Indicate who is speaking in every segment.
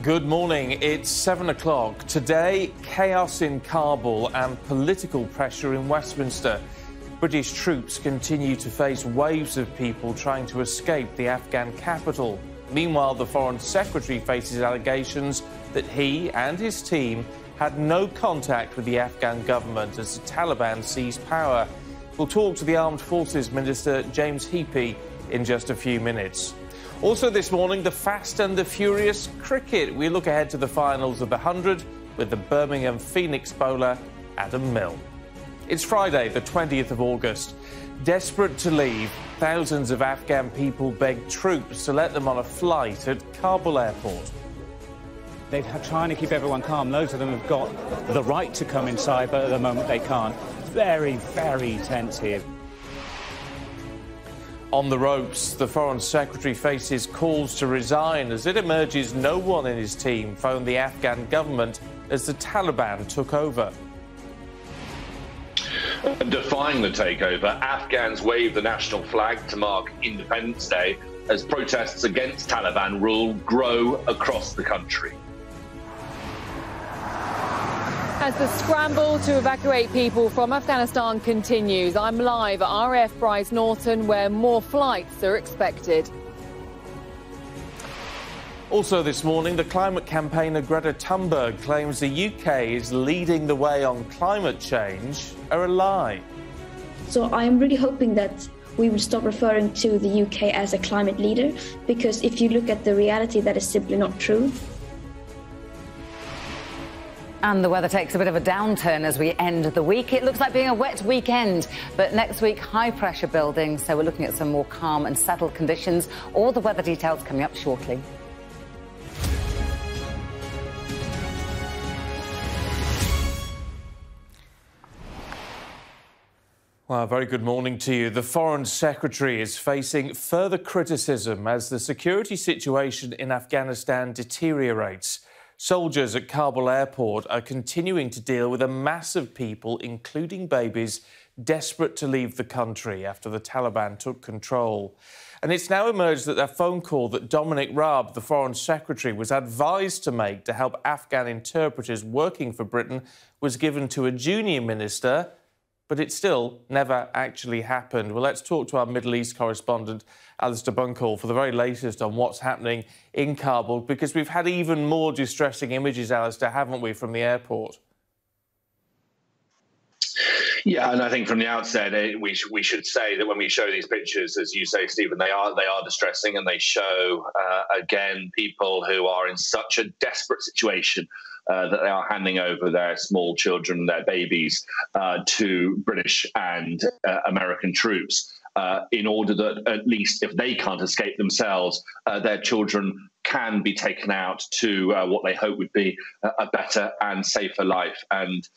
Speaker 1: Good morning. It's 7 o'clock. Today, chaos in Kabul and political pressure in Westminster. British troops continue to face waves of people trying to escape the Afghan capital. Meanwhile, the Foreign Secretary faces allegations that he and his team had no contact with the Afghan government as the Taliban seized power. We'll talk to the Armed Forces Minister, James Heappey, in just a few minutes. Also this morning, the fast and the furious cricket. We look ahead to the finals of the 100 with the Birmingham Phoenix bowler, Adam Milne. It's Friday, the 20th of August. Desperate to leave, thousands of Afghan people begged troops to let them on a flight at Kabul airport.
Speaker 2: They're trying to keep everyone calm. Loads of them have got the right to come inside, but at the moment they can't. It's very, very tense here.
Speaker 1: On the ropes, the Foreign Secretary faces calls to resign. As it emerges, no one in his team phoned the Afghan government as the Taliban took over.
Speaker 3: Defying the takeover, Afghans waved the national flag to mark Independence Day as protests against Taliban rule grow across the country.
Speaker 4: As the scramble to evacuate people from Afghanistan continues, I'm live at RAF Bryce Norton, where more flights are expected.
Speaker 1: Also this morning, the climate campaigner Greta Thunberg claims the UK is leading the way on climate change are a lie.
Speaker 5: So I am really hoping that we will stop referring to the UK as a climate leader, because if you look at the reality, that is simply not true.
Speaker 6: And the weather takes a bit of a downturn as we end the week. It looks like being a wet weekend, but next week, high pressure building. So we're looking at some more calm and settled conditions. All the weather details coming up shortly.
Speaker 1: Well, very good morning to you. The Foreign Secretary is facing further criticism as the security situation in Afghanistan deteriorates. Soldiers at Kabul airport are continuing to deal with a mass of people, including babies, desperate to leave the country after the Taliban took control. And it's now emerged that a phone call that Dominic Raab, the Foreign Secretary, was advised to make to help Afghan interpreters working for Britain was given to a junior minister, but it still never actually happened. Well, let's talk to our Middle East correspondent, Alistair Bunkle, for the very latest on what's happening in Kabul, because we've had even more distressing images, Alistair, haven't we, from the airport?
Speaker 3: Yeah, and I think from the outset, we should say that when we show these pictures, as you say, Stephen, they are distressing, and they show, again, people who are in such a desperate situation that they are handing over their small children, their babies, to British and American troops in order that at least if they can't escape themselves, their children can be taken out to what they hope would be a better and safer life. And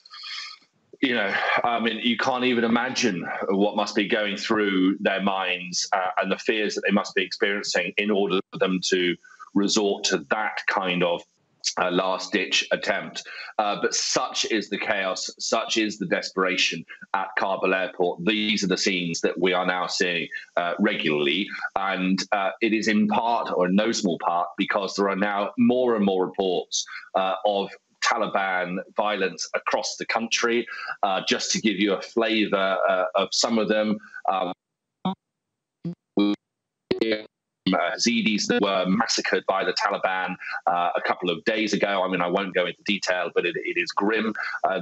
Speaker 3: you know, I mean, you can't even imagine what must be going through their minds and the fears that they must be experiencing in order for them to resort to that kind of last-ditch attempt. But such is the chaos, such is the desperation at Kabul airport. These are the scenes that we are now seeing regularly. And it is in part, or in no small part, because there are now more and more reports of Taliban violence across the country. Just to give you a flavour of some of them, Yazidis that were massacred by the Taliban a couple of days ago. I mean, I won't go into detail, but it is grim.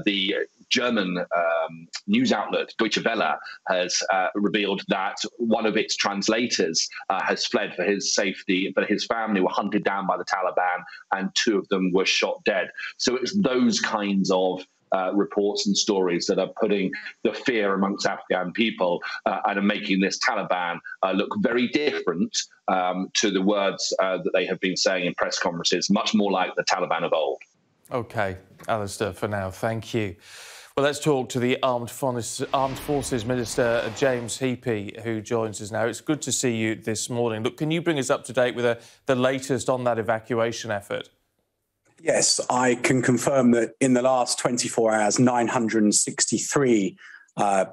Speaker 3: The German news outlet Deutsche Welle has revealed that one of its translators has fled for his safety, but his family were hunted down by the Taliban and two of them were shot dead. So it's those kinds of reports and stories that are putting the fear amongst Afghan people and are making this Taliban look very different to the words that they have been saying in press conferences, much more like the Taliban of old. OK, Alistair, for now, thank you. Well, let's talk to the Armed Forces Minister, James Heappey, who joins us now. It's good to see you this morning. Look, can you bring us up to date with the latest on that evacuation effort?
Speaker 7: Yes, I can confirm that in the last 24 hours, 963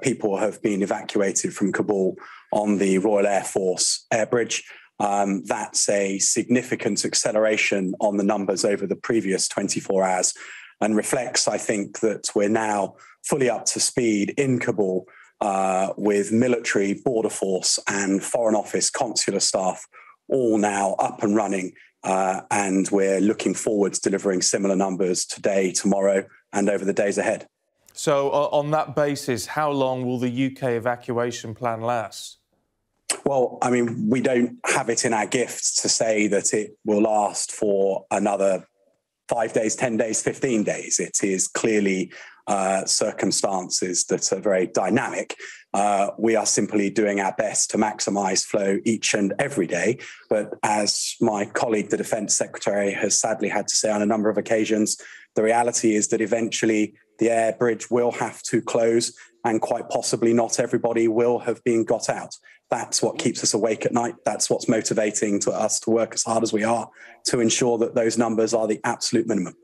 Speaker 7: people have been evacuated from Kabul on the Royal Air Force air bridge. That's a significant acceleration on the numbers over the previous 24 hours and reflects, I think, that we're now fully up to speed in Kabul with military, border force and Foreign Office consular staff all now up and running. And we're looking forward to delivering similar numbers today, tomorrow and over the days ahead.
Speaker 1: So on that basis, how long will the UK evacuation plan last?
Speaker 7: Well, I mean, we don't have it in our gift to say that it will last for another 5 days, 10 days, 15 days. It is clearly circumstances that are very dynamic. We are simply doing our best to maximise flow each and every day. But as my colleague, the Defence Secretary, has sadly had to say on a number of occasions, the reality is that eventually the air bridge will have to close and quite possibly not everybody will have been got out. That's what keeps us awake at night. That's what's motivating to us to work as hard as we are to ensure that those numbers are the absolute minimum.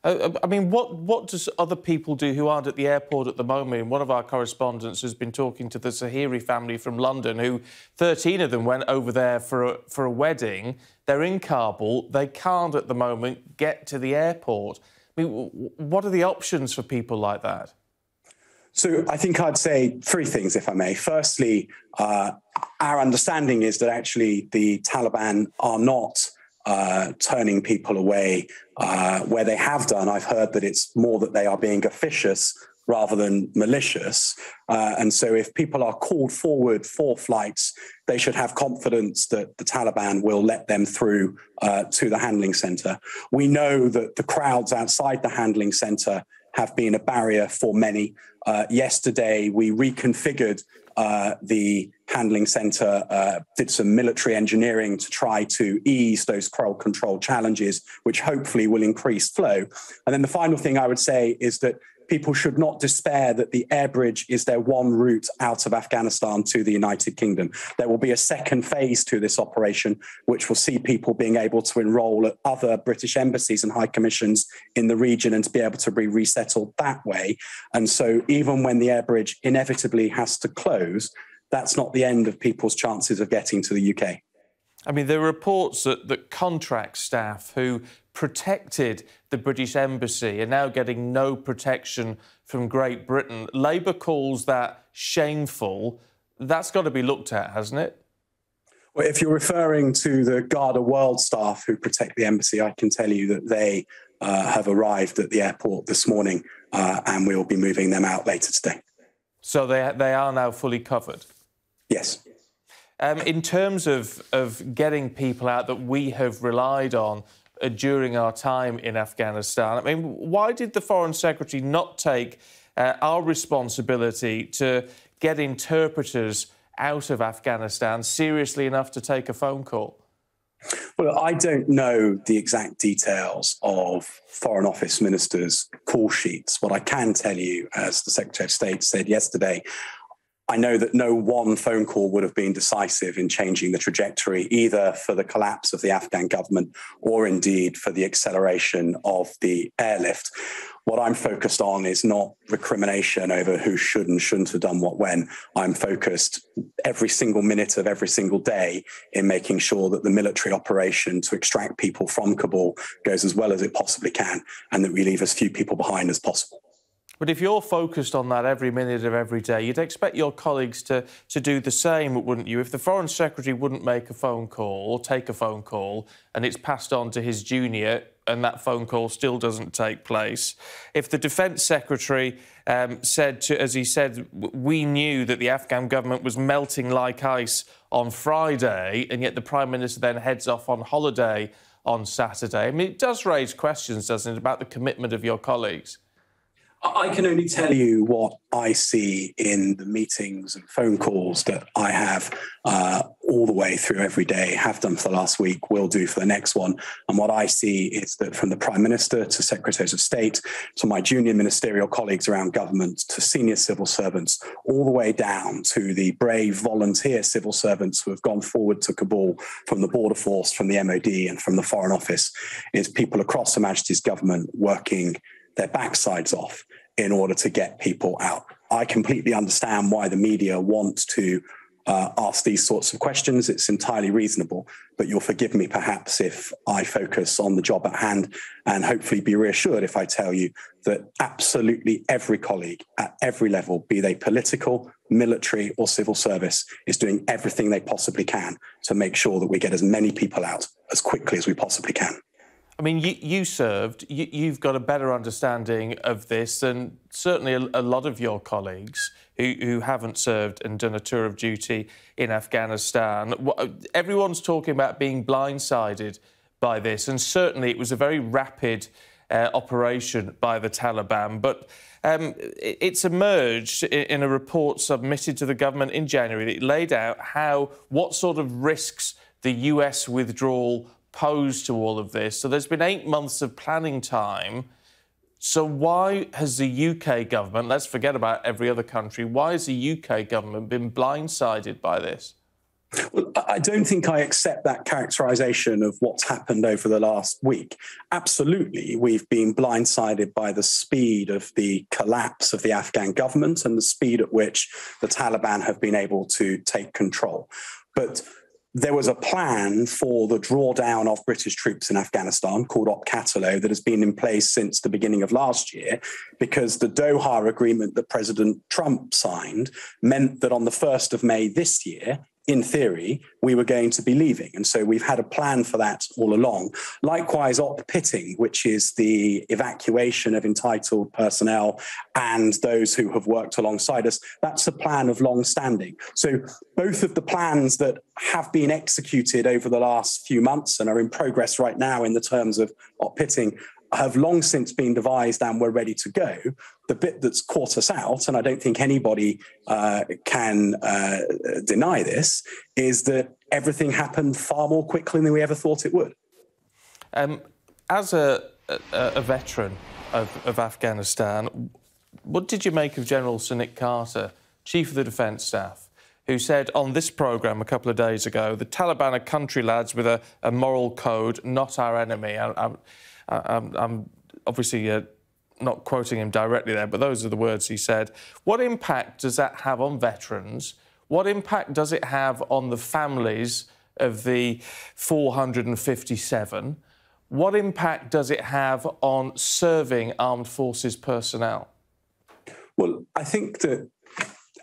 Speaker 1: I mean, what does other people do who aren't at the airport at the moment? One of our correspondents has been talking to the Heappey family from London, who 13 of them went over there for a wedding. They're in Kabul. They can't at the moment get to the airport. I mean, what are the options for people like that?
Speaker 7: So I think I'd say three things, if I may. Firstly, our understanding is that actually the Taliban are not turning people away where they have done. I've heard that it's more that they are being officious rather than malicious. And so if people are called forward for flights, they should have confidence that the Taliban will let them through to the handling centre. We know that the crowds outside the handling centre have been a barrier for many. Yesterday, we reconfigured the handling centre, did some military engineering to try to ease those crowd control challenges, which hopefully will increase flow. And then the final thing I would say is that people should not despair that the air bridge is their one route out of Afghanistan to the United Kingdom. There will be a second phase to this operation, which will see people being able to enrol at other British embassies and high commissions in the region and to be able to be resettled that way. And so even when the air bridge inevitably has to close, that's not the end of people's chances of getting to the UK.
Speaker 1: I mean, there are reports that contract staff who protected the British embassy are now getting no protection from Great Britain. Labour calls that shameful. That's got to be looked at, hasn't it?
Speaker 7: Well, if you're referring to the Garda World staff who protect the embassy, I can tell you that they have arrived at the airport this morning and we'll be moving them out later today.
Speaker 1: So they are now fully covered?
Speaker 7: Yes.
Speaker 1: In terms of getting people out that we have relied on during our time in Afghanistan, I mean, why did the Foreign Secretary not take our responsibility to get interpreters out of Afghanistan seriously enough to take a phone call?
Speaker 7: Well, I don't know the exact details of Foreign Office ministers' call sheets. What I can tell you, as the Secretary of State said yesterday, I know that no one phone call would have been decisive in changing the trajectory, either for the collapse of the Afghan government or indeed for the acceleration of the airlift. What I'm focused on is not recrimination over who should and shouldn't have done what when. I'm focused every single minute of every single day in making sure that the military operation to extract people from Kabul goes as well as it possibly can and that we leave as few people behind as possible.
Speaker 1: But if you're focused on that every minute of every day, you'd expect your colleagues to do the same, wouldn't you? If the Foreign Secretary wouldn't make a phone call or take a phone call and it's passed on to his junior and that phone call still doesn't take place, if the Defence Secretary said, as he said, we knew that the Afghan government was melting like ice on Friday and yet the Prime Minister then heads off on holiday on Saturday, I mean, it does raise questions, doesn't it, about the commitment of your colleagues?
Speaker 7: I can only tell you what I see in the meetings and phone calls that I have all the way through every day, have done for the last week, will do for the next one. And what I see is that from the Prime Minister to Secretaries of State, to my junior ministerial colleagues around government, to senior civil servants, all the way down to the brave volunteer civil servants who have gone forward to Kabul from the Border Force, from the MOD and from the Foreign Office, is people across Her Majesty's government working their backsides off in order to get people out. I completely understand why the media want to ask these sorts of questions. It's entirely reasonable, but you'll forgive me perhaps if I focus on the job at hand and hopefully be reassured if I tell you that absolutely every colleague at every level, be they political, military or civil service, is doing everything they possibly can to make sure that we get as many people out as quickly as we possibly can.
Speaker 1: I mean, you served, you've got a better understanding of this than certainly a lot of your colleagues who haven't served and done a tour of duty in Afghanistan. Everyone's talking about being blindsided by this, and certainly it was a very rapid operation by the Taliban, but it's emerged in a report submitted to the government in January that it laid out what sort of risks the US withdrawal posed to all of this. So there's been 8 months of planning time. So why has the UK government, let's forget about every other country, why has the UK government been blindsided by this?
Speaker 7: Well, I don't think I accept that characterisation of what's happened over the last week. Absolutely, we've been blindsided by the speed of the collapse of the Afghan government and the speed at which the Taliban have been able to take control. But there was a plan for the drawdown of British troops in Afghanistan called Opcatalo that has been in place since the beginning of last year, because the Doha agreement that President Trump signed meant that on the 1st of May this year, in theory, we were going to be leaving. And so we've had a plan for that all along. Likewise, op-pitting, which is the evacuation of entitled personnel and those who have worked alongside us, that's a plan of long standing. So both of the plans that have been executed over the last few months and are in progress right now in the terms of op-pitting have long since been devised and we're ready to go. The bit that's caught us out, and I don't think anybody can deny this, is that everything happened far more quickly than we ever thought it would.
Speaker 1: As a veteran of Afghanistan, what did you make of General Sir Nick Carter, Chief of the Defence Staff, who said on this programme a couple of days ago, the Taliban are country lads with a moral code, not our enemy? I'm obviously not quoting him directly there, but those are the words he said. What impact does that have on veterans? What impact does it have on the families of the 457? What impact does it have on serving armed forces personnel?
Speaker 7: Well, I think that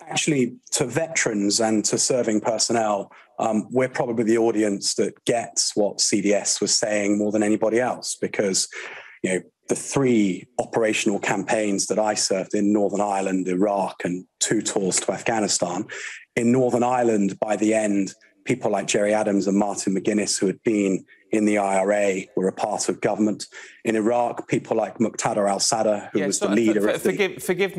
Speaker 7: actually to veterans and to serving personnel, we're probably the audience that gets what CDS was saying more than anybody else, because, you know, the 3 operational campaigns that I served in Northern Ireland, Iraq, and 2 tours to Afghanistan. In Northern Ireland, by the end, people like Gerry Adams and Martin McGuinness, who had been in the IRA, were a part of government. In Iraq, people like Muqtada al-Sadr, who was the leader of
Speaker 1: Forgive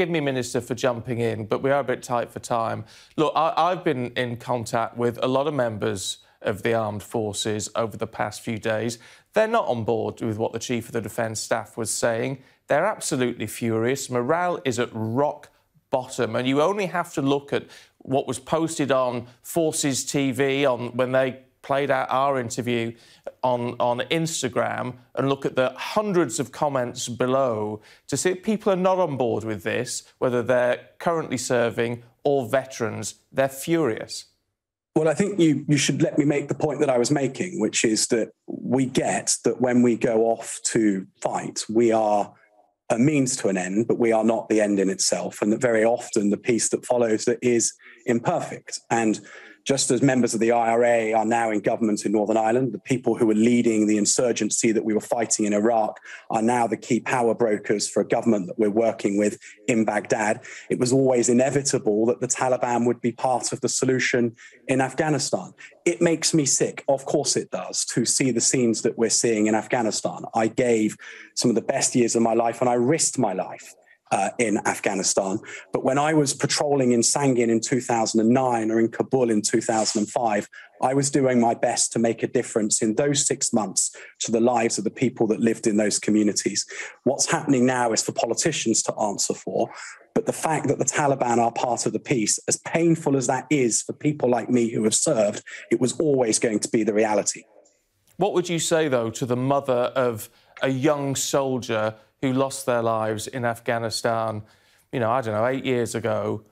Speaker 1: me, Minister, for jumping in, but we are a bit tight for time. Look, I've been in contact with a lot of members of the armed forces over the past few days. They're not on board with what the Chief of the Defence Staff was saying. They're absolutely furious. Morale is at rock bottom, and you only have to look at what was posted on Forces TV when they played out our interview on Instagram and look at the hundreds of comments below to see if people are not on board with this, whether they're currently serving or veterans. They're furious.
Speaker 7: Well, I think you should let me make the point that I was making, which is that we get that when we go off to fight, we are a means to an end, but we are not the end in itself, and that very often the peace that follows that is imperfect. And just as members of the IRA are now in government in Northern Ireland, the people who were leading the insurgency that we were fighting in Iraq are now the key power brokers for a government that we're working with in Baghdad. It was always inevitable that the Taliban would be part of the solution in Afghanistan. It makes me sick, of course it does, to see the scenes that we're seeing in Afghanistan. I gave some of the best years of my life and I risked my life in Afghanistan. But when I was patrolling in Sangin in 2009 or in Kabul in 2005, I was doing my best to make a difference in those 6 months to the lives of the people that lived in those communities. What's happening now is for politicians to answer for. But the fact that the Taliban are part of the peace, as painful as that is for people like me who have served, it was always going to be the reality.
Speaker 1: What would you say, though, to the mother of a young soldier who lost their lives in Afghanistan, you know, I don't know, 8 years ago,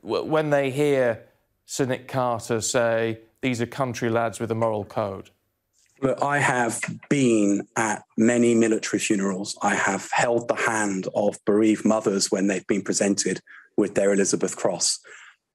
Speaker 1: when they hear cynic Carter say these are country lads with a moral code?
Speaker 7: Look, I have been at many military funerals. I have held the hand of bereaved mothers when they've been presented with their Elizabeth Cross.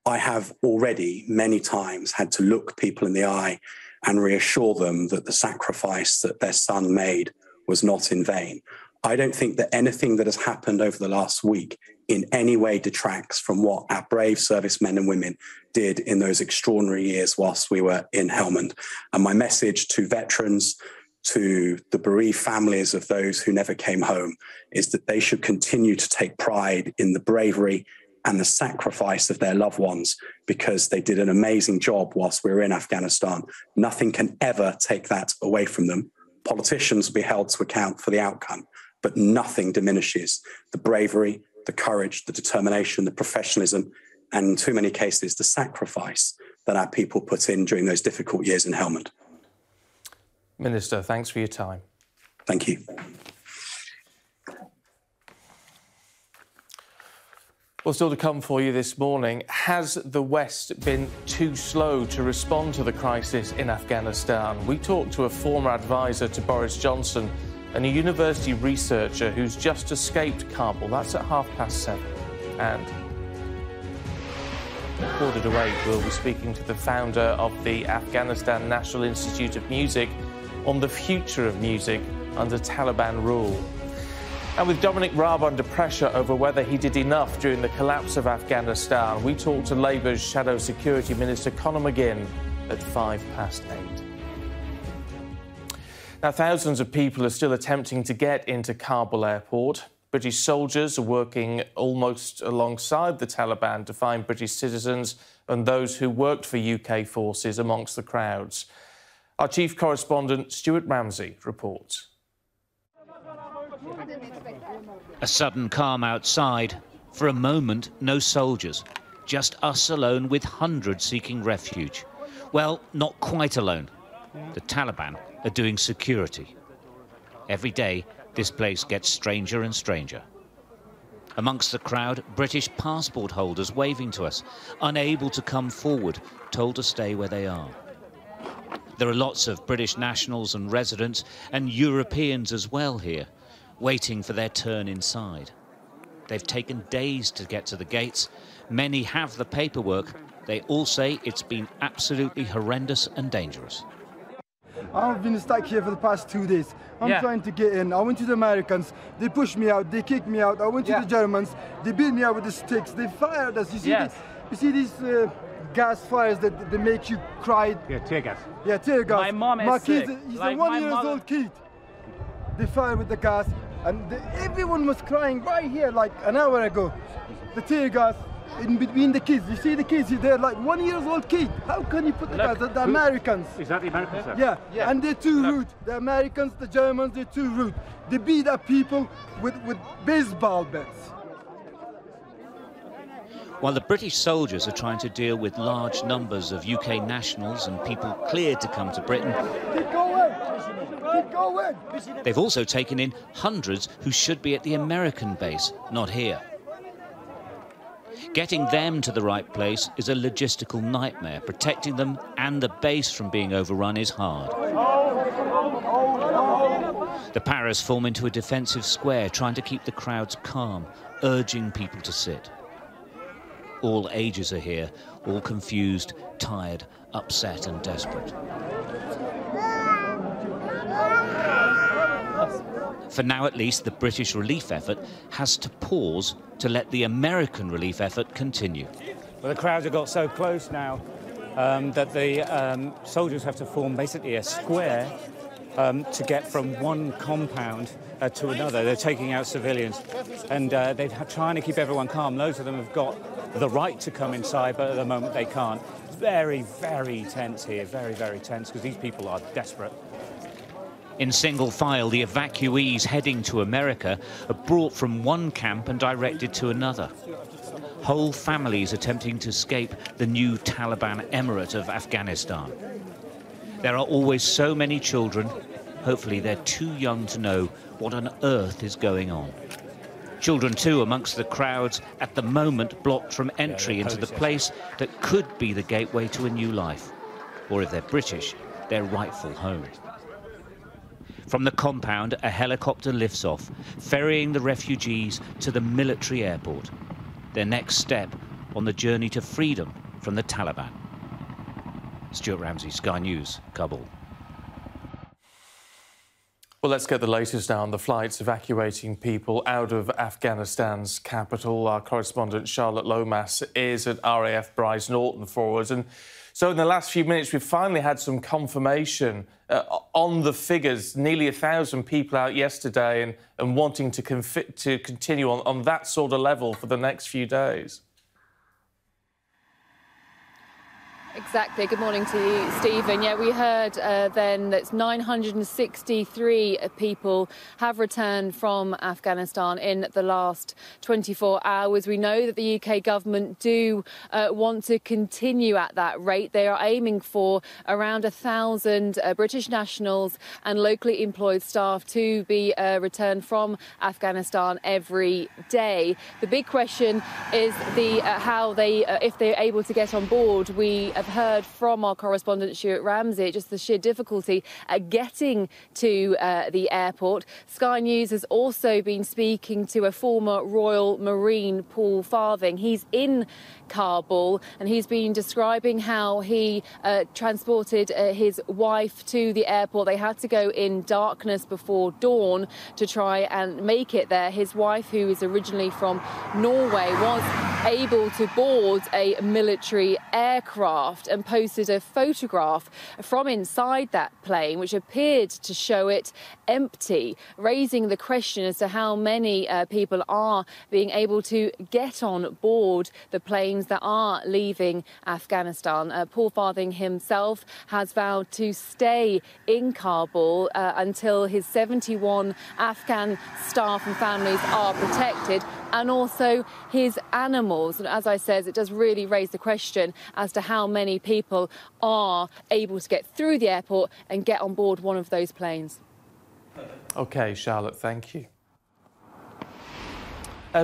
Speaker 7: I have already many times had to look people in the eye and reassure them that the sacrifice that their son made was not in vain. I don't think that anything that has happened over the last week in any way detracts from what our brave servicemen and women did in those extraordinary years whilst we were in Helmand. And my message to veterans, to the bereaved families of those who never came home, is that they should continue to take pride in the bravery and the sacrifice of their loved ones, because they did an amazing job whilst we were in Afghanistan. Nothing can ever take that away from them. Politicians will be held to account for the outcome, but nothing diminishes the bravery, the courage, the determination, the professionalism, and in too many cases, the sacrifice that our people put in during those difficult years in Helmand.
Speaker 1: Minister, thanks for your time.
Speaker 7: Thank you.
Speaker 1: Well, still to come for you this morning, has the West been too slow to respond to the crisis in Afghanistan? We talked to a former advisor to Boris Johnson and a university researcher who's just escaped Kabul. That's at 7:30. And at 7:45, we'll be speaking to the founder of the Afghanistan National Institute of Music on the future of music under Taliban rule. And with Dominic Raab under pressure over whether he did enough during the collapse of Afghanistan, we talked to Labour's Shadow Security Minister Conor McGinn at 8:05. Now, thousands of people are still attempting to get into Kabul airport. British soldiers are working almost alongside the Taliban to find British citizens and those who worked for UK forces amongst the crowds. Our chief correspondent, Stuart Ramsey, reports.
Speaker 8: A sudden calm outside. For a moment, no soldiers. Just us alone with hundreds seeking refuge. Well, not quite alone. The Taliban are doing security. Every day, this place gets stranger and stranger. Amongst the crowd, British passport holders waving to us, unable to come forward, told to stay where they are. There are lots of British nationals and residents and Europeans as well here, waiting for their turn inside. They've taken days to get to the gates. Many have the paperwork. They all say it's been absolutely horrendous and dangerous.
Speaker 9: I've been stuck here for the past 2 days. I'm trying to get in. I went to the Americans. They pushed me out. They kicked me out. I went to the Germans. They beat me out with the sticks. They fired us. You see these gas fires that they make you cry?
Speaker 2: Yeah, tear gas.
Speaker 9: Yeah, tear gas.
Speaker 2: My mom is
Speaker 9: My kid,
Speaker 2: sick.
Speaker 9: he's
Speaker 2: Like
Speaker 9: a 1 year old kid. They fired with the gas, and everyone was crying right here like an hour ago. The tear gas in between the kids. You see the kids, they're like 1 year old kid. How can you put the gas? The Americans.
Speaker 2: Is that the Americans?
Speaker 9: Yeah, and they're too rude. The Americans, the Germans, they're too rude. They beat up people with baseball bats.
Speaker 8: While the British soldiers are trying to deal with large numbers of UK nationals and people cleared to come to Britain,
Speaker 9: Keep going! Keep going!
Speaker 8: they've also taken in hundreds who should be at the American base, not here. Getting them to the right place is a logistical nightmare. Protecting them and the base from being overrun is hard. The paras form into a defensive square, trying to keep the crowds calm, urging people to sit. All ages are here, all confused, tired, upset and desperate. For now, at least, the British relief effort has to pause to let the American relief effort continue.
Speaker 2: Well, the crowds have got so close now that the soldiers have to form basically a square to get from one compound to another. They're taking out civilians, and they're trying to keep everyone calm. Loads of them have got the right to come inside, but at the moment they can't. Very, very tense here, very, very tense, because these people are desperate.
Speaker 8: In single file, the evacuees heading to America are brought from one camp and directed to another. Whole families attempting to escape the new Taliban emirate of Afghanistan. There are always so many children. Hopefully they're too young to know what on earth is going on. Children too amongst the crowds, at the moment blocked from entry into the place that could be the gateway to a new life, or if they're British, their rightful home. From the compound, a helicopter lifts off, ferrying the refugees to the military airport, their next step on the journey to freedom from the Taliban. Stuart Ramsey, Sky News, Kabul.
Speaker 1: Well, let's get the latest now on the flights evacuating people out of Afghanistan's capital. Our correspondent Charlotte Lomas is at RAF Bryce Norton for us. And so in the last few minutes, we've finally had some confirmation on the figures. Nearly 1,000 people out yesterday and wanting to continue on that sort of level for the next few days.
Speaker 4: Exactly. Good morning to you, Stephen. Yeah, we heard then that 963 people have returned from Afghanistan in the last 24 hours. We know that the UK government do want to continue at that rate. They are aiming for around 1,000 British nationals and locally employed staff to be returned from Afghanistan every day. The big question is how they, if they're able to get on board. We have heard from our correspondent Stuart Ramsey just the sheer difficulty at getting to the airport. Sky News has also been speaking to a former Royal Marine, Paul Farthing. He's in Kabul and he's been describing how he transported his wife to the airport. They had to go in darkness before dawn to try and make it there. His wife, who is originally from Norway, was able to board a military aircraft and posted a photograph from inside that plane which appeared to show it empty, raising the question as to how many people are being able to get on board the planes that are leaving Afghanistan. Paul Farthing himself has vowed to stay in Kabul until his 71 Afghan staff and families are protected, and also his animals. And as I said, it does really raise the question as to how many people are able to get through the airport and get on board one of those planes.
Speaker 1: OK, Charlotte, thank you.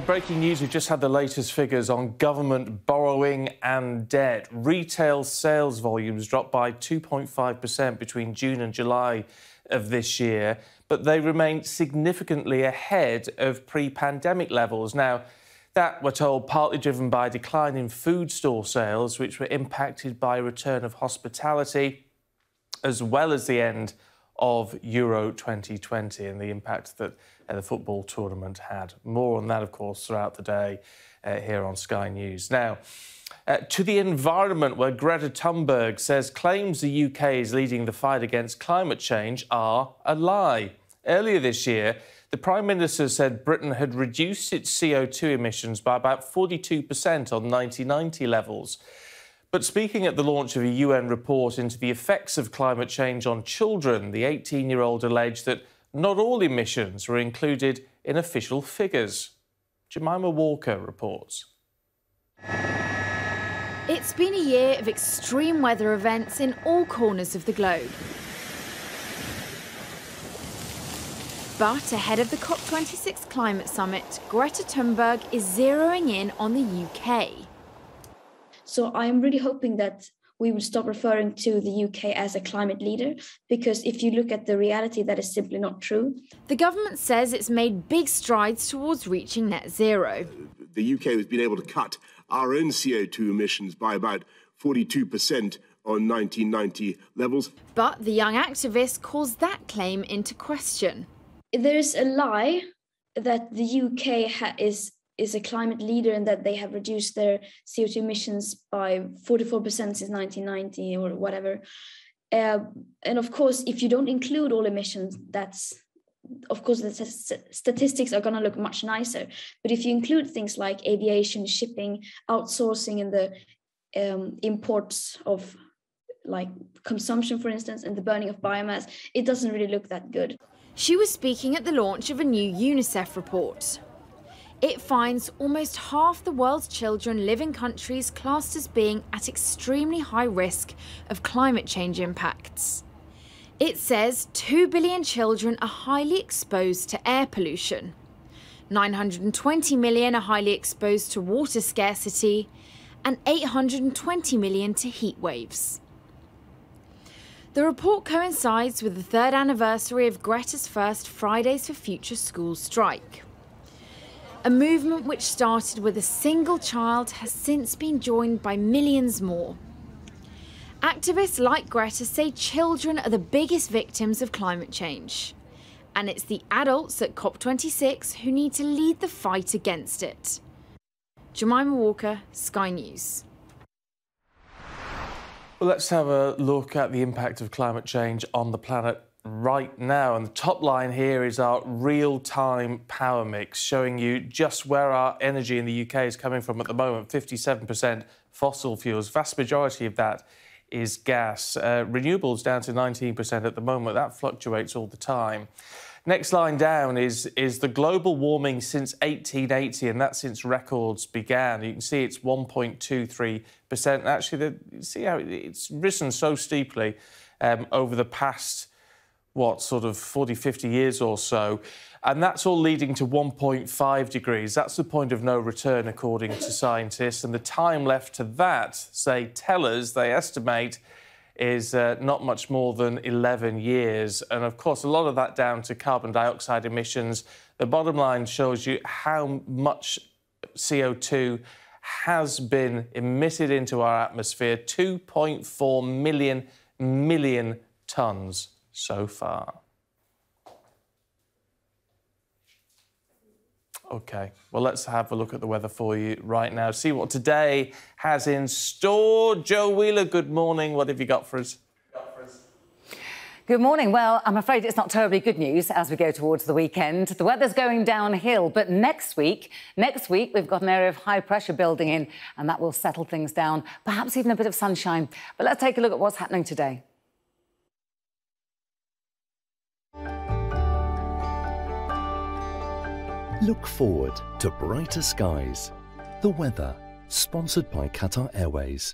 Speaker 1: Breaking news, we've just had the latest figures on government borrowing and debt. Retail sales volumes dropped by 2.5% between June and July of this year, but they remain significantly ahead of pre-pandemic levels. Now, that, we're told, partly driven by a decline in food store sales, which were impacted by a return of hospitality, as well as the end of Euro 2020 and the impact that the football tournament had. More on that, of course, throughout the day here on Sky News. Now, to the environment, where Greta Thunberg says claims the UK is leading the fight against climate change are a lie. Earlier this year, the Prime Minister said Britain had reduced its CO2 emissions by about 42% on 1990 levels. But speaking at the launch of a UN report into the effects of climate change on children, the 18-year-old alleged that not all emissions were included in official figures. Jemima Walker reports.
Speaker 10: It's been a year of extreme weather events in all corners of the globe. But ahead of the COP26 climate summit, Greta Thunberg is zeroing in on the UK.
Speaker 5: So I'm really hoping that we will stop referring to the UK as a climate leader, because if you look at the reality, that is simply not true.
Speaker 10: The government says it's made big strides towards reaching net zero.
Speaker 11: The UK has been able to cut our own CO2 emissions by about 42% on 1990 levels.
Speaker 10: But the young activist calls that claim into question.
Speaker 5: There is a lie that the UK is a climate leader and that they have reduced their CO2 emissions by 44% since 1990 or whatever. And of course, if you don't include all emissions, of course, the statistics are going to look much nicer. But if you include things like aviation, shipping, outsourcing, and the imports of like consumption, for instance, and the burning of biomass, it doesn't really look that good.
Speaker 10: She was speaking at the launch of a new UNICEF report. It finds almost half the world's children live in countries classed as being at extremely high risk of climate change impacts. It says 2 billion children are highly exposed to air pollution. 920 million are highly exposed to water scarcity, and 820 million to heat waves. The report coincides with the third anniversary of Greta's first Fridays for Future school strike. A movement which started with a single child has since been joined by millions more. Activists like Greta say children are the biggest victims of climate change. And it's the adults at COP26 who need to lead the fight against it. Jemima Walker, Sky News.
Speaker 1: Well, let's have a look at the impact of climate change on the planet right now. And the top line here is our real-time power mix, showing you just where our energy in the UK is coming from at the moment. 57% fossil fuels. Vast majority of that is gas. Renewables down to 19% at the moment. That fluctuates all the time. Next line down is the global warming since 1880, and that's since records began. You can see it's 1.23%. Actually, you see how it's risen so steeply over the past, sort of 40, 50 years or so. And that's all leading to 1.5 degrees. That's the point of no return, according to scientists. And the time left to that, they estimate, is not much more than 11 years. And, of course, a lot of that down to carbon dioxide emissions. The bottom line shows you how much CO2 has been emitted into our atmosphere, 2.4 million tonnes so far. OK, well, let's have a look at the weather for you right now. See what today has in store. Joe Wheeler, good morning. What have you got for us?
Speaker 6: Good morning. Well, I'm afraid it's not terribly good news as we go towards the weekend. The weather's going downhill, but next week we've got an area of high pressure building in, and that will settle things down, perhaps even a bit of sunshine. But let's take a look at what's happening today.
Speaker 12: Look forward to brighter skies. The weather, sponsored by Qatar Airways.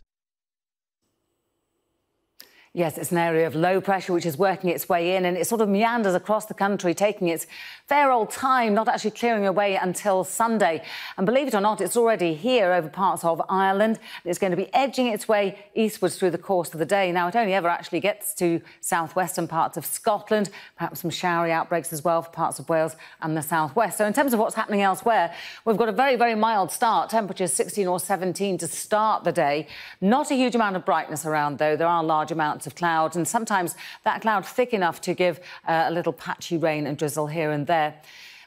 Speaker 6: Yes, it's an area of low pressure which is working its way in, and it sort of meanders across the country, taking its fair old time, not actually clearing away until Sunday. And believe it or not, it's already here over parts of Ireland. It's going to be edging its way eastwards through the course of the day. Now, it only ever actually gets to southwestern parts of Scotland, perhaps some showery outbreaks as well for parts of Wales and the southwest. So in terms of what's happening elsewhere, we've got a very, very mild start. Temperatures 16 or 17 to start the day. Not a huge amount of brightness around, though. There are large amounts of clouds, and sometimes that cloud thick enough to give a little patchy rain and drizzle here and there.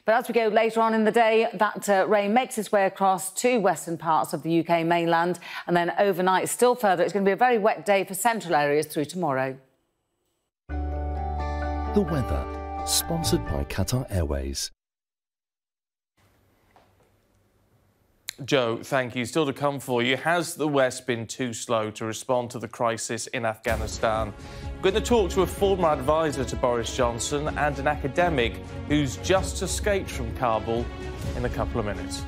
Speaker 6: But as we go later on in the day, that rain makes its way across to western parts of the UK mainland, and then overnight still further. It's going to be a very wet day for central areas through tomorrow.
Speaker 12: The weather, sponsored by Qatar Airways.
Speaker 1: Joe, thank you. Still to come for you. Has the West been too slow to respond to the crisis in Afghanistan? We're going to talk to a former advisor to Boris Johnson and an academic who's just escaped from Kabul in a couple of minutes.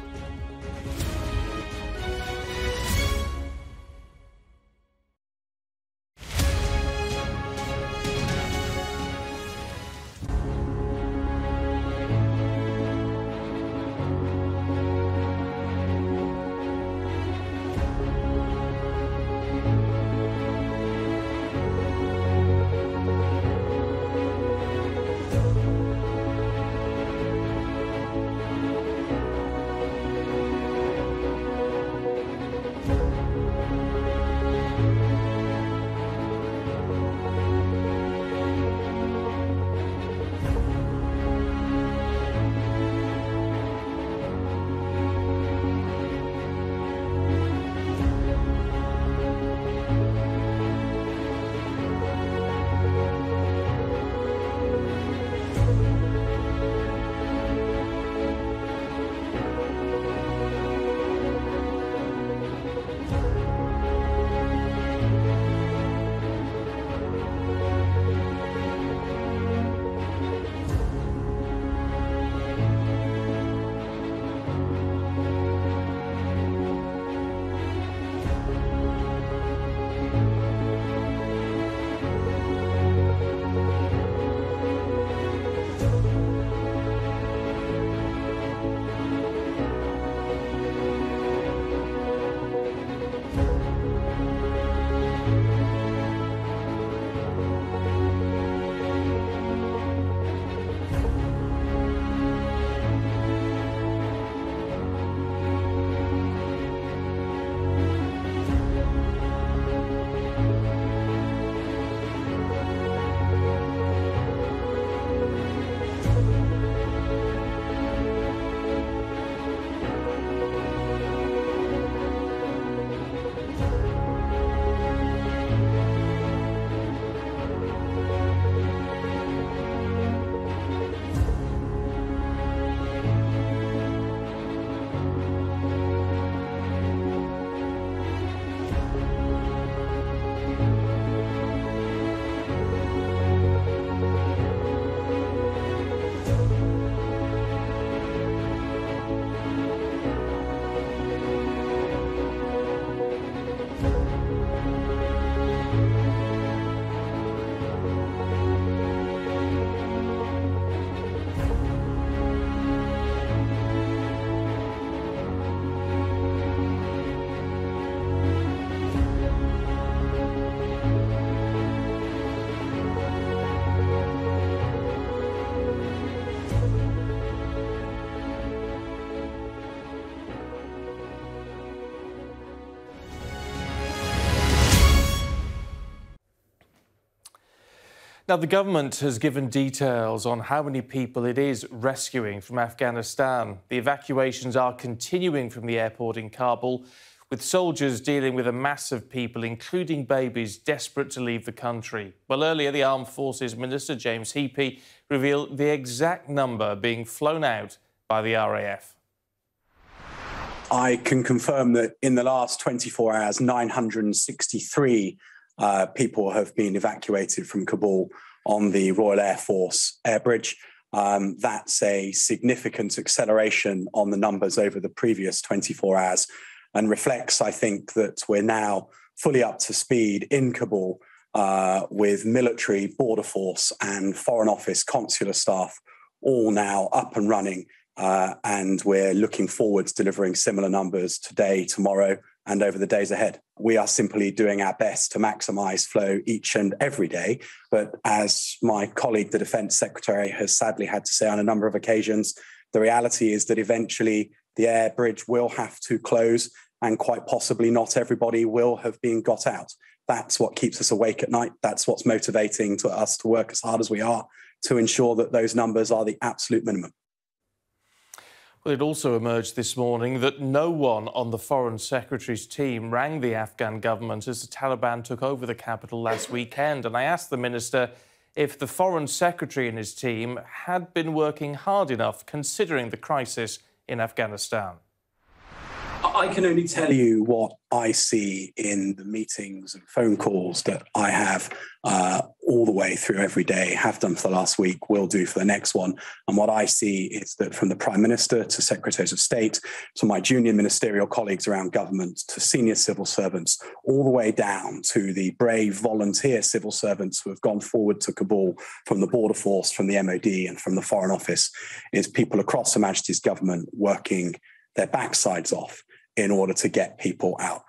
Speaker 1: Now, the government has given details on how many people it is rescuing from Afghanistan. The evacuations are continuing from the airport in Kabul, with soldiers dealing with a mass of people, including babies, desperate to leave the country. Well, earlier, the Armed Forces Minister, James Heappey, revealed the exact number being flown out by the RAF.
Speaker 7: I can confirm that in the last 24 hours, 963 people have been evacuated from Kabul on the Royal Air Force air bridge. That's a significant acceleration on the numbers over the previous 24 hours and reflects, I think, that we're now fully up to speed in Kabul with military, border force and Foreign Office consular staff all now up and running. And we're looking forward to delivering similar numbers today, tomorrow, and over the days ahead. We are simply doing our best to maximise flow each and every day. But as my colleague, the Defence Secretary, has sadly had to say on a number of occasions, the reality is that eventually the air bridge will have to close and quite possibly not everybody will have been got out. That's what keeps us awake at night. That's what's motivating to us to work as hard as we are to ensure that those numbers are the absolute minimum.
Speaker 1: Well, it also emerged this morning that no one on the Foreign Secretary's team rang the Afghan government as the Taliban took over the capital last weekend. And I asked the minister if the Foreign Secretary and his team had been working hard enough considering the crisis in Afghanistan.
Speaker 7: I can only tell you what I see in the meetings and phone calls that I have all the way through every day, have done for the last week, will do for the next one. And what I see is that from the Prime Minister to Secretaries of State, to my junior ministerial colleagues around government, to senior civil servants, all the way down to the brave volunteer civil servants who have gone forward to Kabul from the Border Force, from the MOD and from the Foreign Office, is people across Her Majesty's government working their backsides off in order to get people out.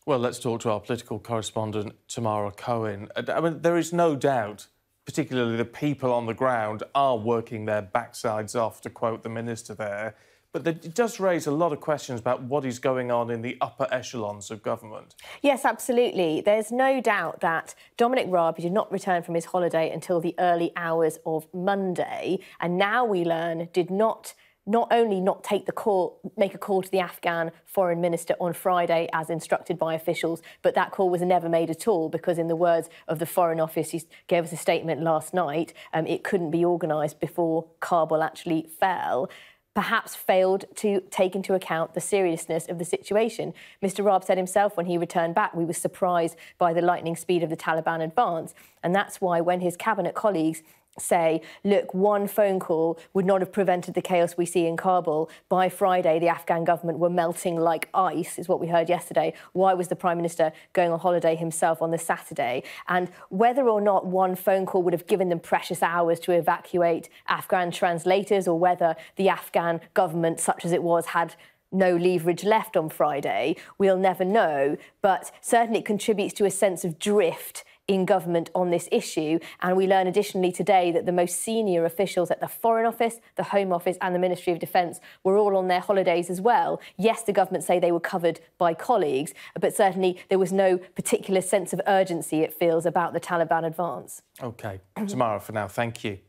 Speaker 1: Well, let's talk to our political correspondent, Tamara Cohen. I mean, there is no doubt, particularly the people on the ground, are working their backsides off, to quote the minister there. But it does raise a lot of questions about what is going on in the upper echelons of government.
Speaker 13: Yes, absolutely. There's no doubt that Dominic Raab did not return from his holiday until the early hours of Monday, and now we learn did not only not take the call, make a call to the Afghan foreign minister on Friday as instructed by officials, but that call was never made at all because, in the words of the Foreign Office, he gave us a statement last night, it couldn't be organised before Kabul actually fell. Perhaps failed to take into account the seriousness of the situation. Mr. Raab said himself when he returned back, we were surprised by the lightning speed of the Taliban advance. And that's why when his cabinet colleagues say, look, one phone call would not have prevented the chaos we see in Kabul. By Friday, the Afghan government were melting like ice, is what we heard yesterday. Why was the Prime Minister going on holiday himself on the Saturday? And whether or not one phone call would have given them precious hours to evacuate Afghan translators, or whether the Afghan government, such as it was, had no leverage left on Friday, we'll never know. But certainly it contributes to a sense of drift in government on this issue. And we learn additionally today that the most senior officials at the Foreign Office, the Home Office and the Ministry of Defence were all on their holidays as well. Yes, the government say they were covered by colleagues, but certainly there was no particular sense of urgency, it feels, about the Taliban advance. OK.
Speaker 1: Tamara, for now, thank you.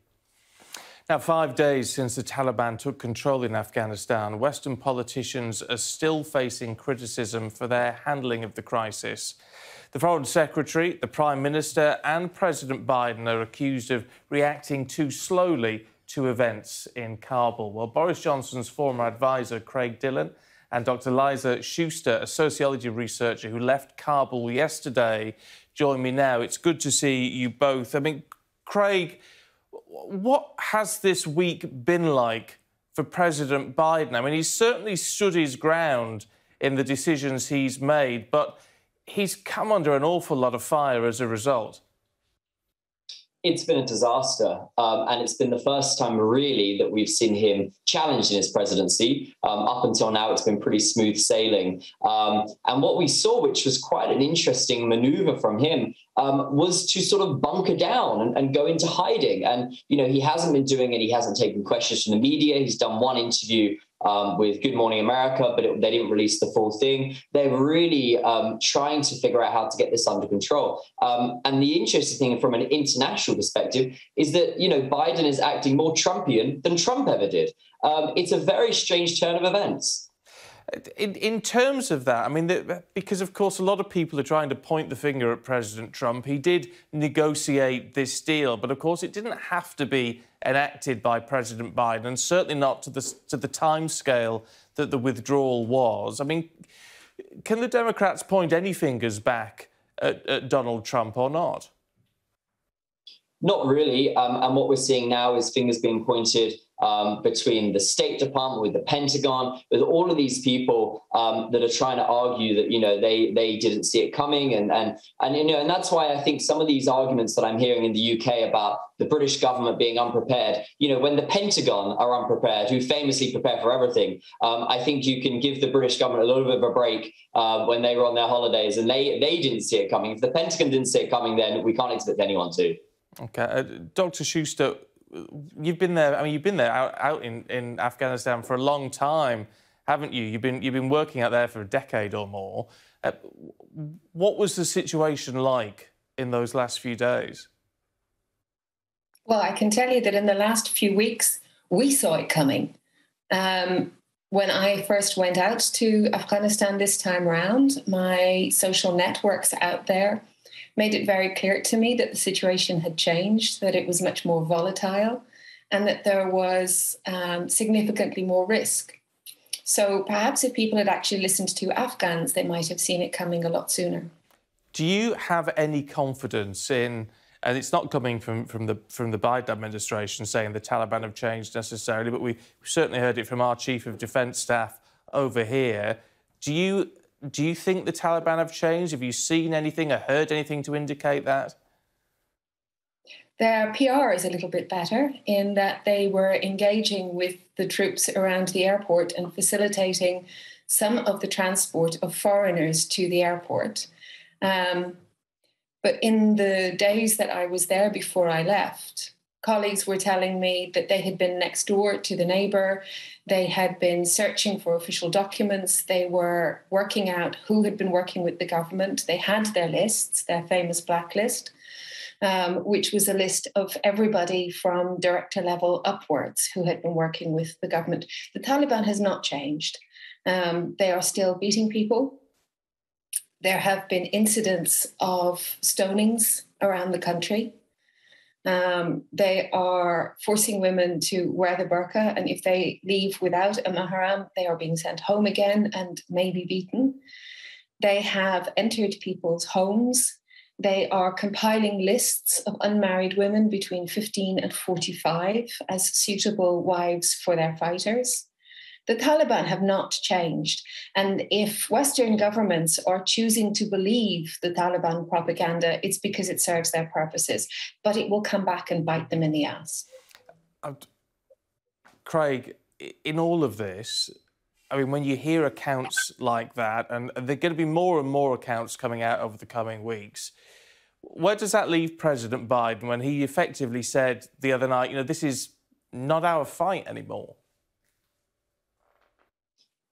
Speaker 1: Now, 5 days since the Taliban took control in Afghanistan, Western politicians are still facing criticism for their handling of the crisis. The Foreign Secretary, the Prime Minister and President Biden are accused of reacting too slowly to events in Kabul. Well, Boris Johnson's former advisor, Craig Dillon, and Dr. Liza Schuster, a sociology researcher who left Kabul yesterday, join me now. It's good to see you both. I mean, Craig, what has this week been like for President Biden? I mean, he's certainly stood his ground in the decisions he's made, but he's come under an awful lot of fire as a result.
Speaker 14: It's been a disaster, and it's been the first time really that we've seen him challenged in his presidency. Up until now, it's been pretty smooth sailing. And what we saw, which was quite an interesting maneuver from him, was to sort of bunker down and go into hiding. And, you know, he hasn't been doing it. He hasn't taken questions from the media. He's done one interview with Good Morning America, but they didn't release the full thing. They're really trying to figure out how to get this under control. And the interesting thing from an international perspective is that, Biden is acting more Trumpian than Trump ever did. It's a very strange turn of events.
Speaker 1: In terms of that, I mean, because, of course, a lot of people are trying to point the finger at President Trump. He did negotiate this deal, but, of course, it didn't have to be enacted by President Biden, and certainly not to the timescale that the withdrawal was. I mean, can the Democrats point any fingers back at Donald Trump or not?
Speaker 14: Not really. And what we're seeing now is fingers being pointed between the State Department, with the Pentagon, with all of these people that are trying to argue that, they didn't see it coming. And that's why I think some of these arguments that I'm hearing in the UK about the British government being unprepared, when the Pentagon are unprepared, who famously prepare for everything, I think you can give the British government a little bit of a break when they were on their holidays and they didn't see it coming. If the Pentagon didn't see it coming, then we can't expect anyone to.
Speaker 1: OK. Dr. Schuster, you've been there. I mean, you've been there out in Afghanistan for a long time, haven't you? You've been working out there for a decade or more. What was the situation like in those last few days?
Speaker 15: Well, I can tell you that in the last few weeks, we saw it coming. When I first went out to Afghanistan this time around, my social networks out there made it very clear to me that the situation had changed, that it was much more volatile, and that there was significantly more risk. So perhaps if people had actually listened to Afghans, they might have seen it coming a lot sooner.
Speaker 1: Do you have any confidence in, and it's not coming from the Biden administration saying the Taliban have changed necessarily, but we certainly heard it from our Chief of Defence Staff over here. Do you think the Taliban have changed? Have you seen anything or heard anything to indicate that?
Speaker 15: Their PR is a little bit better in that they were engaging with the troops around the airport and facilitating some of the transport of foreigners to the airport. But in the days that I was there before I left, colleagues were telling me that they had been next door to the neighbour. They had been searching for official documents. They were working out who had been working with the government. They had their lists, their famous blacklist, which was a list of everybody from director level upwards who had been working with the government. The Taliban has not changed. They are still beating people. There have been incidents of stonings around the country. They are forcing women to wear the burqa, and if they leave without a mahram, they are being sent home again and maybe beaten. They have entered people's homes. They are compiling lists of unmarried women between 15 and 45 as suitable wives for their fighters. The Taliban have not changed. And if Western governments are choosing to believe the Taliban propaganda, it's because it serves their purposes. But it will come back and bite them in the ass.
Speaker 1: Craig, in all of this, I mean, when you hear accounts like that, and there are going to be more and more accounts coming out over the coming weeks, where does that leave President Biden when he effectively said the other night, this is not our fight anymore?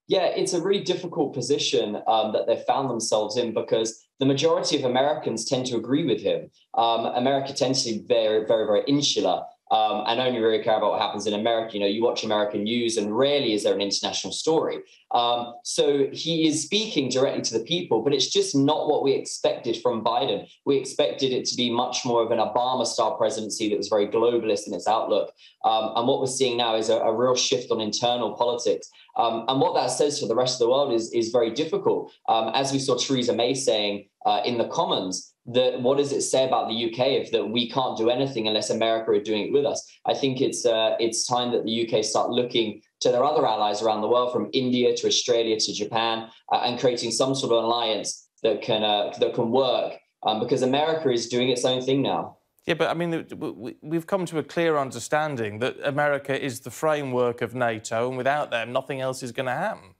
Speaker 14: Yeah, it's a really difficult position that they've found themselves in because the majority of Americans tend to agree with him. America tends to be very, very, very insular and only really care about what happens in America. You watch American news and rarely is there an international story. So he is speaking directly to the people, but it's just not what we expected from Biden. We expected it to be much more of an Obama-style presidency that was very globalist in its outlook. And what we're seeing now is a real shift on internal politics. And what that says for the rest of the world is very difficult. As we saw Theresa May saying in the Commons, that what does it say about the UK if that we can't do anything unless America are doing it with us? I think it's time that the UK start looking to their other allies around the world, from India to Australia to Japan, and creating some sort of alliance that can work, because America is doing its own thing now.
Speaker 1: Yeah, but I mean, we've come to a clear understanding that America is the framework of NATO, and without them, nothing else is going to happen.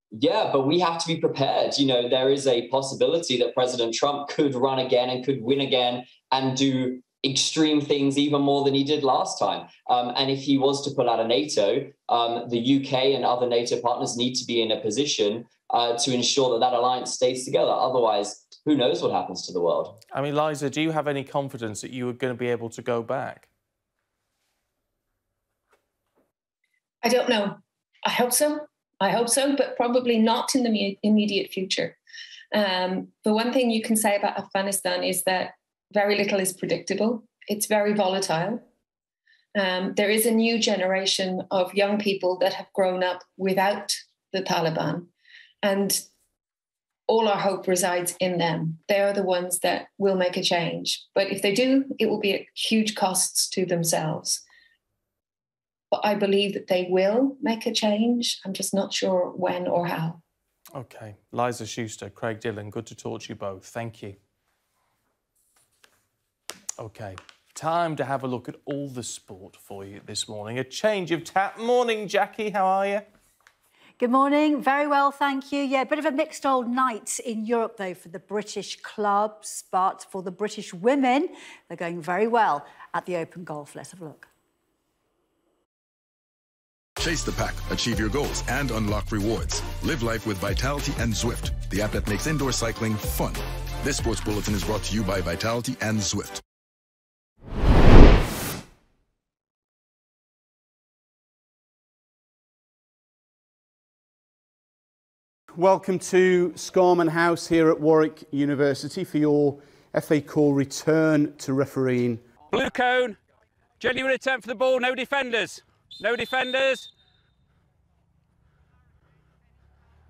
Speaker 14: Yeah, but we have to be prepared. There is a possibility that President Trump could run again and could win again and do extreme things even more than he did last time. And if he was to pull out of NATO, the UK and other NATO partners need to be in a position to ensure that that alliance stays together. Otherwise, who knows what happens to the world?
Speaker 1: I mean, Liza, do you have any confidence that you are going to be able to go back?
Speaker 15: I don't know. I hope so. But probably not in the immediate future. The one thing you can say about Afghanistan is that very little is predictable. It's very volatile. There is a new generation of young people that have grown up without the Taliban, and all our hope resides in them. They are the ones that will make a change. But if they do, it will be at huge costs to themselves. But I believe that they will make a change. I'm just not sure when or how.
Speaker 1: OK. Liza Schuster, Craig Dillon, good to talk to you both. Thank you. OK. Time to have a look at all the sport for you this morning. A change of tap. Morning, Jackie. How are you?
Speaker 16: Good morning. Very well, thank you. Yeah, a bit of a mixed old night in Europe, though, for the British clubs. But for the British women, they're going very well at the Open Golf. Let's have a look.
Speaker 17: Chase the pack, achieve your goals, and unlock rewards. Live life with Vitality and Zwift, the app that makes indoor cycling fun. This sports bulletin is brought to you by Vitality and Zwift.
Speaker 18: Welcome to Scarman House here at Warwick University for your FA Call return to refereeing.
Speaker 19: Blue cone, genuine attempt for the ball, no defenders. No defenders.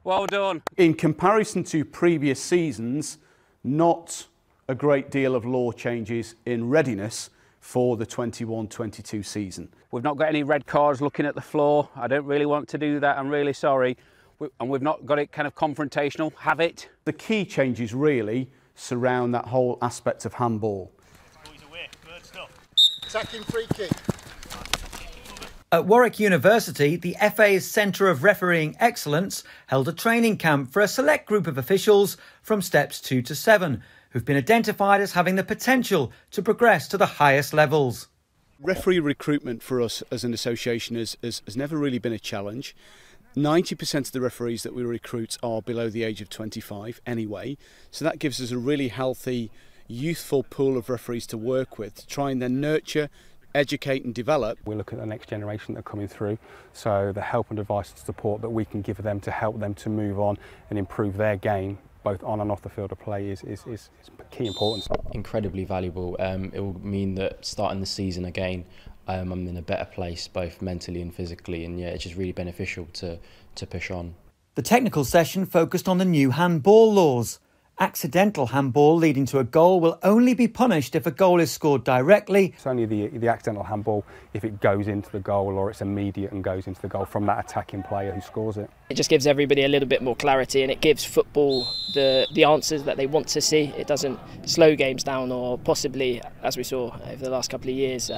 Speaker 19: Well done.
Speaker 18: In comparison to previous seasons, not a great deal of law changes in readiness for the 21-22 season.
Speaker 19: We've not got any red cards looking at the floor. I don't really want to do that. I'm really sorry. And we've not got it kind of confrontational. Have it.
Speaker 18: The key changes really surround that whole aspect of handball.
Speaker 20: Attacking free kick.
Speaker 21: At Warwick University, the FA's Centre of Refereeing Excellence held a training camp for a select group of officials from steps 2 to 7, who've been identified as having the potential to progress to the highest levels.
Speaker 18: Referee recruitment for us as an association has never really been a challenge. 90% of the referees that we recruit are below the age of 25 anyway, so that gives us a really healthy, youthful pool of referees to work with, to try and then nurture, educate and develop.
Speaker 22: We look at the next generation that are coming through, so the help and advice and support that we can give them to help them to move on and improve their game, both on and off the field of play, is key importance.
Speaker 23: Incredibly valuable. It will mean that starting the season again, I'm in a better place, both mentally and physically, and yeah, it's just really beneficial to push on.
Speaker 21: The technical session focused on the new handball laws. Accidental handball leading to a goal will only be punished if a goal is scored directly.
Speaker 22: It's only the accidental handball if it goes into the goal or it's immediate and goes into the goal from that attacking player who scores it.
Speaker 24: It just gives everybody a little bit more clarity, and it gives football the answers that they want to see. It doesn't slow games down, or possibly, as we saw over the last couple of years,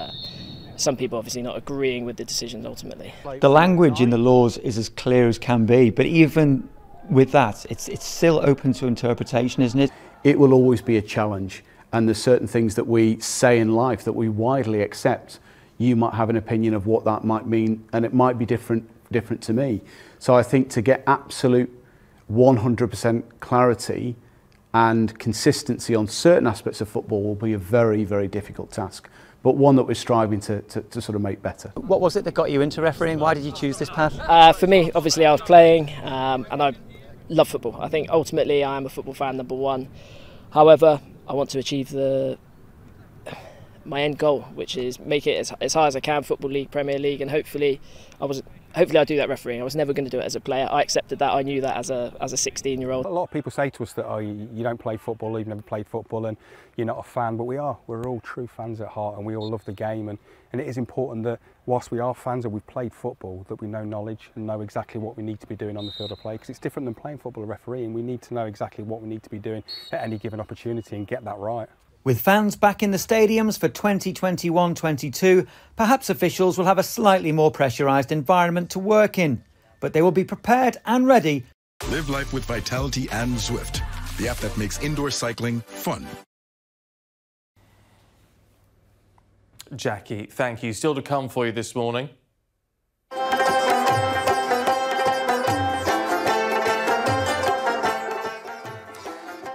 Speaker 24: some people obviously not agreeing with the decisions ultimately.
Speaker 21: The language in the laws is as clear as can be, but even with that, it's still open to interpretation, isn't it?
Speaker 18: It will always be a challenge, and there's certain things that we say in life that we widely accept. You might have an opinion of what that might mean, and it might be different to me. So I think to get absolute 100% clarity and consistency on certain aspects of football will be a very, very difficult task, but one that we're striving to sort of make better.
Speaker 21: What was it that got you into refereeing? Why did you choose this path?
Speaker 24: For me, obviously I was playing, and I love football. I think ultimately I am a football fan, number one. However, I want to achieve my end goal, which is make it as high as I can, Football League, Premier League, and hopefully I'll do that refereeing. I was never going to do it as a player. I accepted that. I knew that as a 16-year-old.
Speaker 22: A lot of people say to us that, oh, you don't play football, you've never played football and you're not a fan, but we are. We're all true fans at heart, and we all love the game, and it is important that whilst we are fans and we've played football, that we know knowledge and know exactly what we need to be doing on the field of play, because it's different than playing football or refereeing. We need to know exactly what we need to be doing at any given opportunity and get that right.
Speaker 21: With fans back in the stadiums for 2021-22, perhaps officials will have a slightly more pressurised environment to work in, but they will be prepared and ready.
Speaker 17: Live life with Vitality and Zwift, the app that makes indoor cycling fun.
Speaker 1: Jackie, thank you. Still to come for you this morning.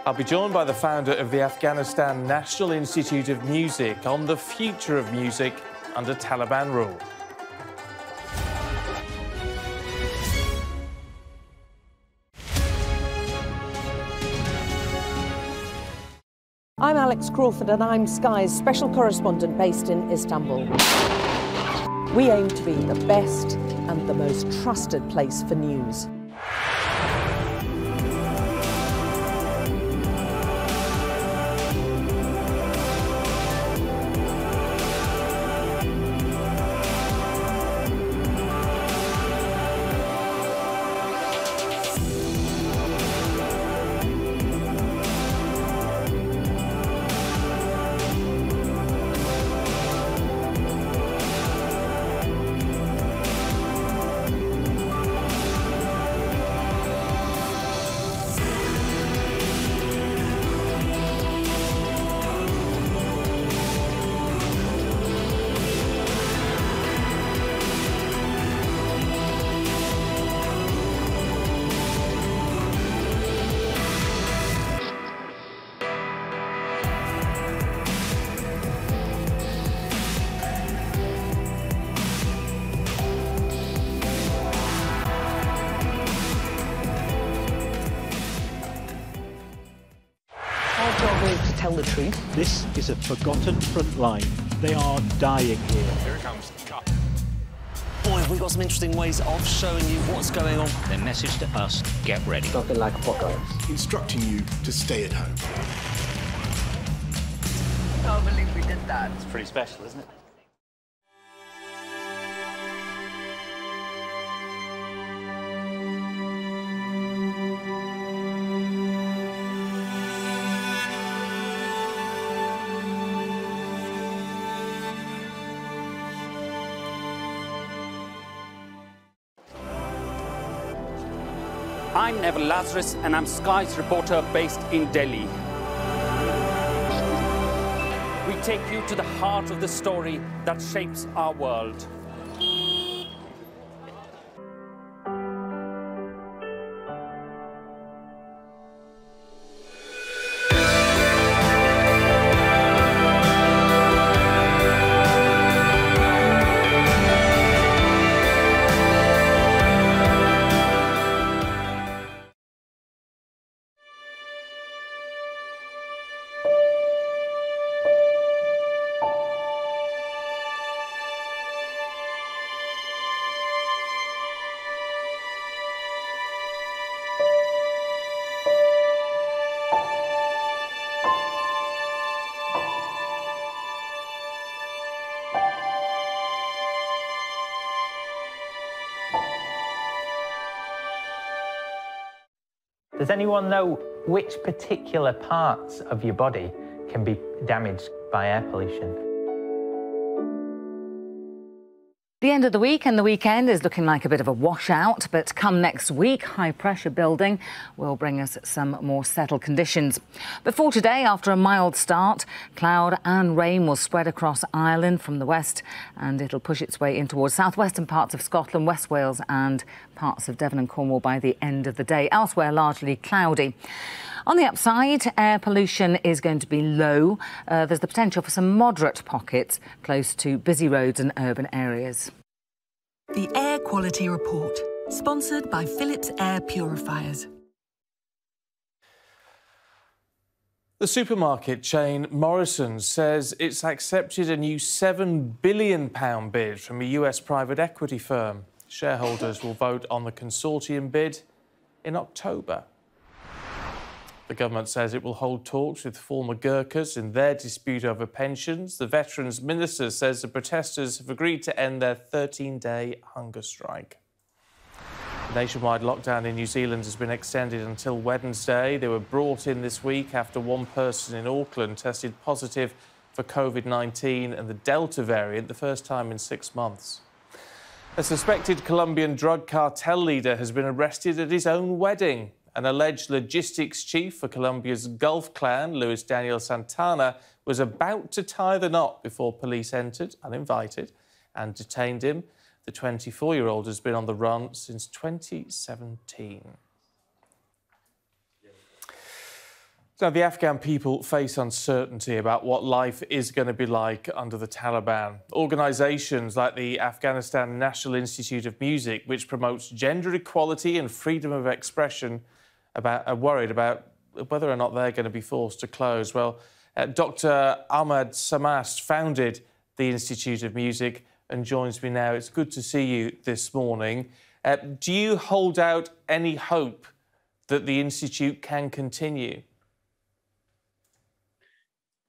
Speaker 1: I'll be joined by the founder of the Afghanistan National Institute of Music on the future of music under Taliban rule.
Speaker 2: I'm Alex Crawford and I'm Sky's special correspondent based in Istanbul. We aim to be the best and the most trusted place for news.
Speaker 3: Tell the truth. This is a forgotten front line. They are dying here. Here it comes. Cut.
Speaker 9: Boy, have we got some interesting ways of showing you what's going on.
Speaker 8: Their message to us, get ready.
Speaker 9: Nothing like apocalypse.
Speaker 11: Instructing you to stay at home.
Speaker 9: I can't believe we did that.
Speaker 3: It's pretty special, isn't it?
Speaker 19: I'm Neville Lazarus and I'm Sky's reporter based in Delhi. We take you to the heart of the story that shapes our world.
Speaker 20: Does anyone know which particular parts of your body can be damaged by air pollution?
Speaker 6: The end of the week and the weekend is looking like a bit of a washout, but come next week, high-pressure building will bring us some more settled conditions. But for today, after a mild start, cloud and rain will spread across Ireland from the west, and it'll push its way in towards southwestern parts of Scotland, West Wales and parts of Devon and Cornwall by the end of the day. Elsewhere, largely cloudy. On the upside, air pollution is going to be low. There's the potential for some moderate pockets close to busy roads and urban areas.
Speaker 25: The Air Quality Report, sponsored by Philips Air Purifiers.
Speaker 1: The supermarket chain Morrisons says it's accepted a new £7 billion bid from a US private equity firm. Shareholders will vote on the consortium bid in October. The government says it will hold talks with former Gurkhas in their dispute over pensions. The Veterans Minister says the protesters have agreed to end their 13-day hunger strike. The nationwide lockdown in New Zealand has been extended until Wednesday. They were brought in this week after one person in Auckland tested positive for COVID-19 and the Delta variant, the first time in 6 months. A suspected Colombian drug cartel leader has been arrested at his own wedding. An alleged logistics chief for Colombia's Gulf clan, Luis Daniel Santana, was about to tie the knot before police entered, uninvited, and detained him. The 24-year-old has been on the run since 2017. Now, the Afghan people face uncertainty about what life is going to be like under the Taliban. Organisations like the Afghanistan National Institute of Music, which promotes gender equality and freedom of expression, are worried about whether or not they're going to be forced to close. Well, Dr. Ahmad Samast founded the Institute of Music and joins me now. It's good to see you this morning. Do you hold out any hope that the Institute can continue?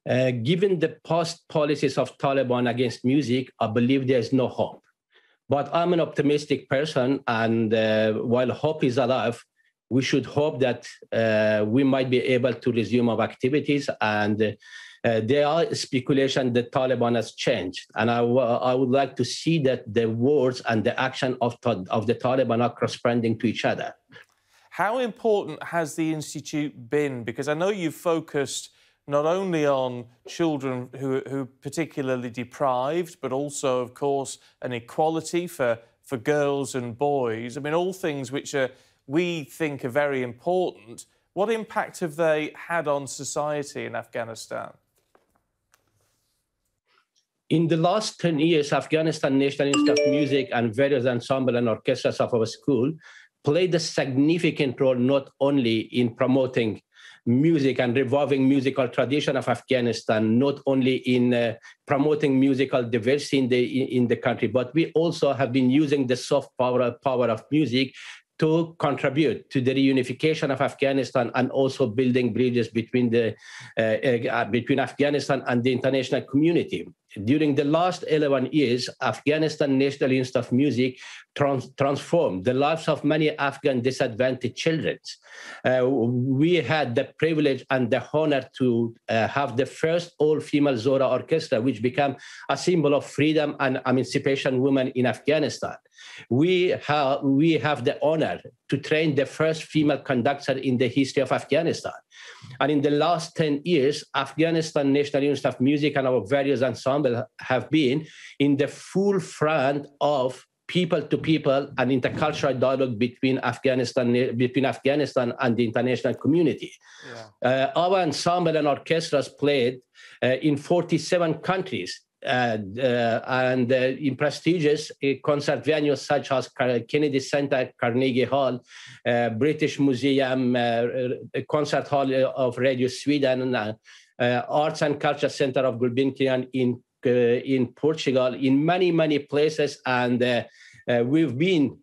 Speaker 4: Given the past policies of Taliban against music, I believe there is no hope. But I'm an optimistic person, and while hope is alive, we should hope that we might be able to resume our activities. And there are speculation that Taliban has changed. And I would like to see that the words and the action of the Taliban are corresponding to each other.
Speaker 1: How important has the Institute been? Because I know you've focused not only on children who are particularly deprived, but also, of course, an equality for girls and boys. I mean, all things which we think are very important. What impact have they had on society in Afghanistan?
Speaker 4: In the last 10 years, Afghanistan National Institute of Music and various ensembles and orchestras of our school played a significant role not only in promoting music and reviving musical tradition of Afghanistan, not only in promoting musical diversity in the country, but we also have been using the soft power of music to contribute to the reunification of Afghanistan and also building bridges between Afghanistan and the international community. During the last 11 years, Afghanistan National Institute of Music transformed the lives of many Afghan disadvantaged children. We had the privilege and the honor to have the first all-female Zora orchestra, which became a symbol of freedom and emancipation women in Afghanistan. We have the honor to train the first female conductor in the history of Afghanistan. And in the last 10 years, Afghanistan National Institute of Music and our various ensembles have been in the full front of people-to-people and intercultural dialogue between Afghanistan and the international community. Yeah. Our ensemble and orchestras played in 47 countries. And in prestigious concert venues such as Kennedy Center, Carnegie Hall, British Museum, Concert Hall of Radio Sweden, Arts and Culture Center of Gulbenkian in Portugal, in many, many places. And we've been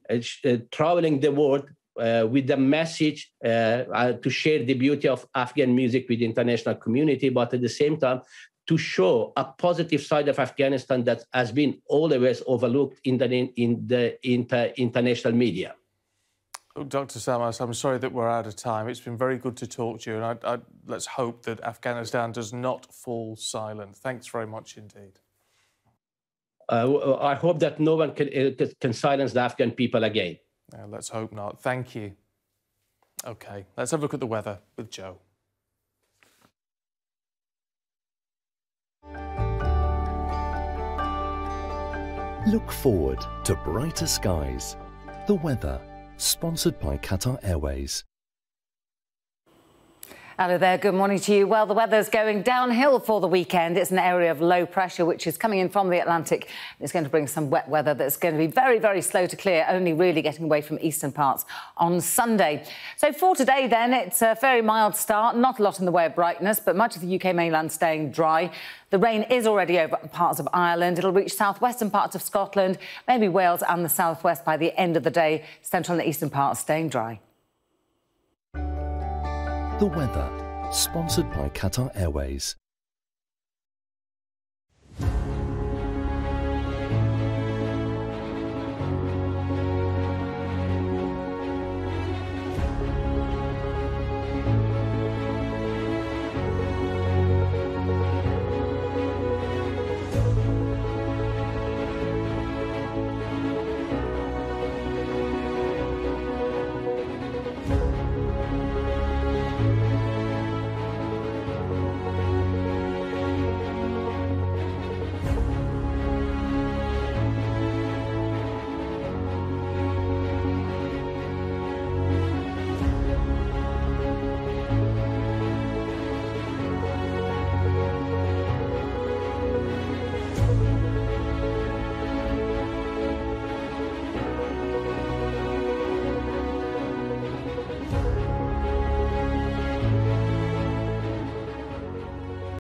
Speaker 4: traveling the world with the message to share the beauty of Afghan music with the international community, but at the same time, to show a positive side of Afghanistan that has been always overlooked in the international media.
Speaker 1: Dr. Samast, I'm sorry that we're out of time. It's been very good to talk to you, and let's hope that Afghanistan does not fall silent. Thanks very much indeed.
Speaker 4: I hope that no one can silence the Afghan people again.
Speaker 1: Let's hope not. Thank you. OK, let's have a look at the weather with Joe.
Speaker 5: Look forward to brighter skies. The weather, sponsored by Qatar Airways.
Speaker 6: Hello there, good morning to you. Well, the weather's going downhill for the weekend. It's an area of low pressure which is coming in from the Atlantic. It's going to bring some wet weather that's going to be very, very slow to clear, only really getting away from eastern parts on Sunday. So for today, then, it's a very mild start. Not a lot in the way of brightness, but much of the UK mainland staying dry. The rain is already over parts of Ireland. It'll reach southwestern parts of Scotland, maybe Wales and the southwest by the end of the day. Central and eastern parts staying dry.
Speaker 5: The weather, sponsored by Qatar Airways.